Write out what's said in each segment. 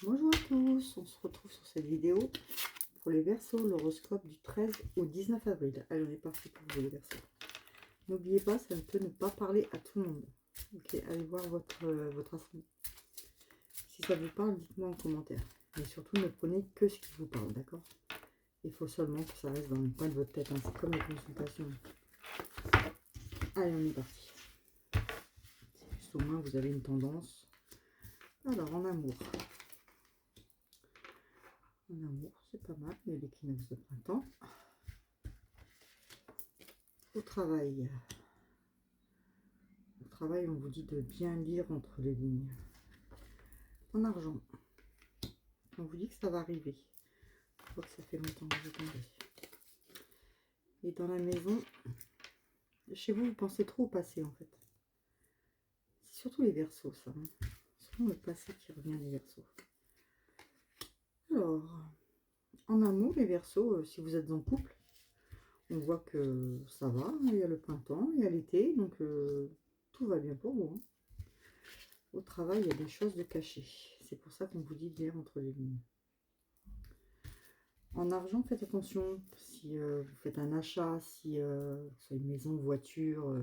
Bonjour à tous, on se retrouve sur cette vidéo pour les Verseaux, l'horoscope du 13 au 19 avril. Allez, on est parti pour vous les Verseaux. N'oubliez pas, ça ne peut ne pas parler à tout le monde. Ok, allez voir votre ascendant. Si ça vous parle, dites-moi en commentaire. Mais surtout, ne prenez que ce qui vous parle, d'accord? Il faut seulement que ça reste dans le coin de votre tête, hein. C'est comme les consultations. Allez, on est parti. C'est juste au moins, vous avez une tendance. Alors, en amour. En amour, c'est pas mal. Il y a l'équinoxe de printemps. Au travail. Au travail, on vous dit de bien lire entre les lignes. En argent, on vous dit que ça va arriver. Je crois que ça fait longtemps que vous attendez. Et dans la maison, chez vous, vous pensez trop au passé en fait. C'est surtout les Verseaux, ça. Hein. Souvent le passé qui revient, les Verseaux. Alors, en amour, les Verseaux, si vous êtes en couple, on voit que ça va. Il y a le printemps, il y a l'été, donc tout va bien pour vous. Hein. Au travail, il y a des choses de cachées. C'est pour ça qu'on vous dit de lire entre les lignes. En argent, faites attention si vous faites un achat, si soit une maison, une voiture,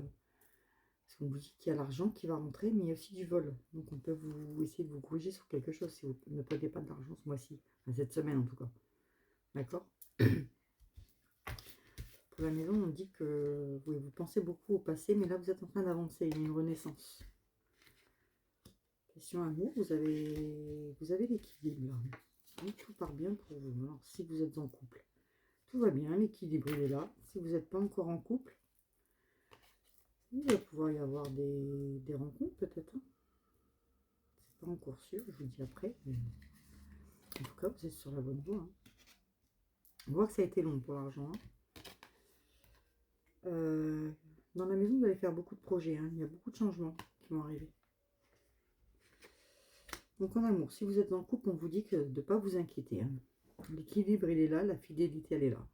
parce qu'on vous dit qu'il y a l'argent qui va rentrer, mais il y a aussi du vol. Donc on peut vous essayer de vous corriger sur quelque chose si vous ne payez pas de l'argent ce mois-ci, enfin, cette semaine en tout cas. D'accord? Pour la maison, on dit que vous pensez beaucoup au passé, mais là vous êtes en train d'avancer, il y a une renaissance. Question amour, vous avez l'équilibre. Donc, tout part bien pour vous. Alors si vous êtes en couple, tout va bien, l'équilibre est là. Si vous n'êtes pas encore en couple, il va pouvoir y avoir des rencontres peut-être. Hein. C'est pas encore sûr, je vous dis après. Mais en tout cas, vous êtes sur la bonne voie. Hein. On voit que ça a été long pour l'argent. Hein. Dans la maison, vous allez faire beaucoup de projets. Hein. Il y a beaucoup de changements qui vont arriver. Donc en amour, si vous êtes en couple, on vous dit que de ne pas vous inquiéter. Hein. L'équilibre, il est là, la fidélité, elle est là.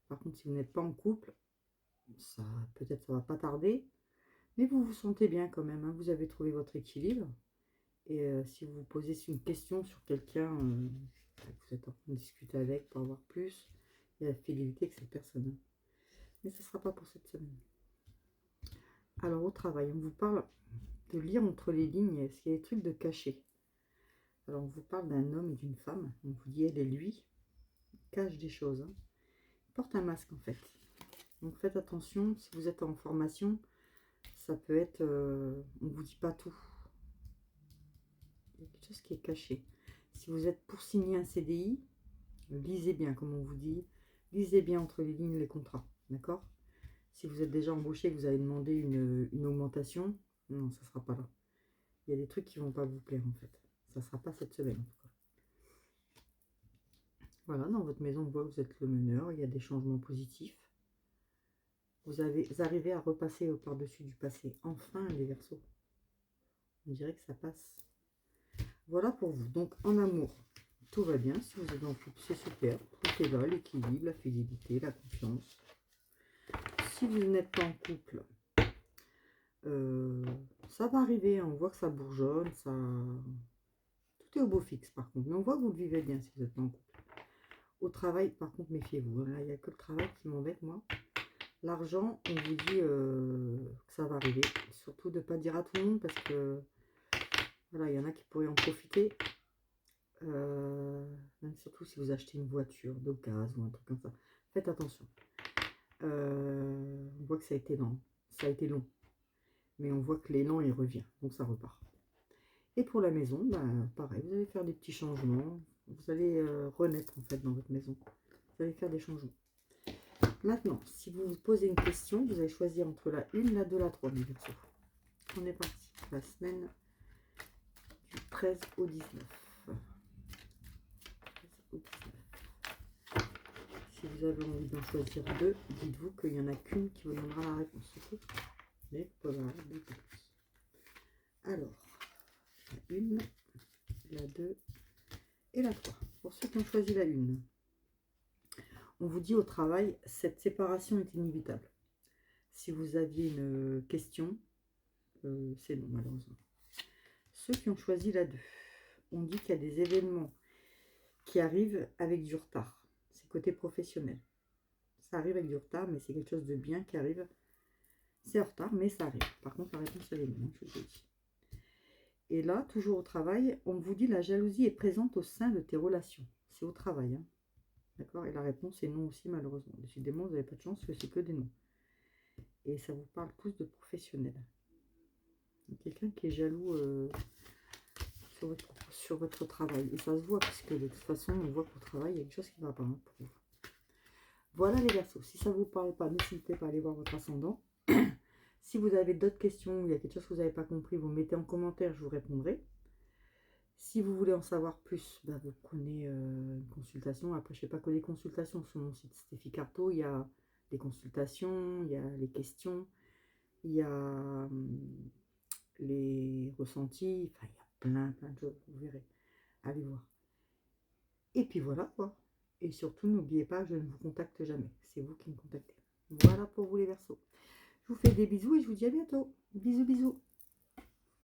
Par contre, si vous n'êtes pas en couple, ça peut-être ça va pas tarder. Mais vous vous sentez bien quand même. Hein. Vous avez trouvé votre équilibre. Et si vous vous posez une question sur quelqu'un, vous êtes en train de discuter avec pour avoir plus, il y a la fidélité avec cette personne. Hein. Mais ce ne sera pas pour cette semaine. Alors au travail, on vous parle de lire entre les lignes, est-ce qu'il y a des trucs de cachés? Alors on vous parle d'un homme et d'une femme, on vous dit elle et lui, cachent des choses. Hein. Ils portent un masque en fait. Donc faites attention, si vous êtes en formation, ça peut être, on ne vous dit pas tout. Il y a quelque chose qui est caché. Si vous êtes pour signer un CDI, lisez bien, comme on vous dit. Lisez bien entre les lignes les contrats. D'accord? Si vous êtes déjà embauché, que vous avez demandé une augmentation, non, ça ne sera pas là. Il y a des trucs qui ne vont pas vous plaire, en fait. Ça ne sera pas cette semaine, en tout cas. Voilà, dans votre maison, on voit que vous êtes le meneur. Il y a des changements positifs. Vous arrivez à repasser par-dessus du passé. Enfin, les Verseaux. On dirait que ça passe. Voilà pour vous. Donc, en amour, tout va bien. Si vous êtes en couple, c'est super. Tout est là, l'équilibre, la fidélité, la confiance. Si vous n'êtes pas en couple, ça va arriver. Hein. On voit que ça bourgeonne. Tout est au beau fixe, par contre. Mais on voit que vous le vivez bien si vous êtes pas en couple. Au travail, par contre, méfiez-vous. Là, il n'y a que le travail qui m'embête, moi. L'argent, on vous dit que ça va arriver. Surtout de ne pas dire à tout le monde parce que voilà, il y en a qui pourraient en profiter. Même surtout si vous achetez une voiture d'occasion ou un truc comme ça. Faites attention. On voit que ça a été long. Ça a été long. Mais on voit que l'élan, il revient. Donc ça repart. Et pour la maison, pareil, vous allez faire des petits changements. Vous allez renaître en fait dans votre maison. Vous allez faire des changements. Maintenant, si vous vous posez une question, vous allez choisir entre la 1, la 2, la 3, mes Verseaux. On est parti. La semaine du 13 au 19. Si vous avez envie d'en choisir deux, dites-vous qu'il n'y en a qu'une qui vous donnera la réponse. Okay, mais vous pouvez avoir deux réponses. Alors, la 1, la 2 et la 3. Pour ceux qui ont choisi la 1, on vous dit au travail, cette séparation est inévitable. Si vous aviez une question, c'est non malheureusement. Ceux qui ont choisi la 2, on dit qu'il y a des événements qui arrivent avec du retard. C'est côté professionnel. Ça arrive avec du retard, mais c'est quelque chose de bien qui arrive. C'est en retard, mais ça arrive. Par contre, la réponse, elle est non, je vous l'ai dit. Et là, toujours au travail, on vous dit la jalousie est présente au sein de tes relations. C'est au travail. Hein. D'accord? Et la réponse est non aussi, malheureusement. Décidément, vous n'avez pas de chance que c'est que des noms. Et ça vous parle tous de professionnels. Quelqu'un qui est jaloux sur votre travail. Et ça se voit, puisque de toute façon, on voit qu'au travail, il y a quelque chose qui ne va pas. Hein, pour vous. Voilà les Verseaux. Si ça ne vous parle pas, n'hésitez pas à aller voir votre ascendant. Si vous avez d'autres questions, il y a quelque chose que vous n'avez pas compris, vous mettez en commentaire, je vous répondrai. Si vous voulez en savoir plus, bah, vous prenez une consultation. Après, je ne fais pas que des consultations. Sur mon site Stéphie Carto, il y a des consultations, il y a les questions, il y a les ressentis. Enfin, il y a plein de choses, vous verrez. Allez voir. Et puis voilà quoi. Et surtout, n'oubliez pas, je ne vous contacte jamais. C'est vous qui me contactez. Voilà pour vous les Verseaux. Je vous fais des bisous et je vous dis à bientôt. Bisous, bisous.